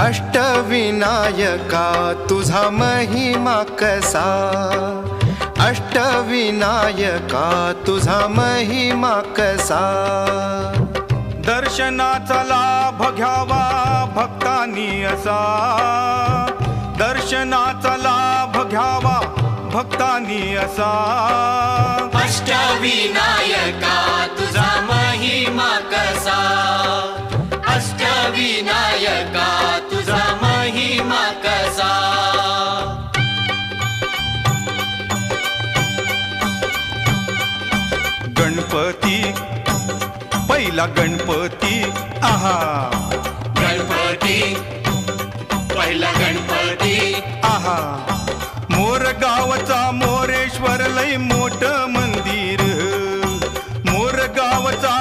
अष्टविनायका तुझा महिमा कसा, अष्टविनायका तुझा महिमा कसा। दर्शनाचा लाभ घ्यावा भक्तांनी असा, दर्शनाचा लाभ घ्यावा भक्तांनी असा। अष्टविनायका तुझा महिमा कसा, अष्टविनायका तुझा महिमा कसा। गणपती पहिला गणपती आहा, गणपती पहिला गणपती आहा। मोर गावचा मोरेश्वर लय मोठ मंदिर, मोर गावचा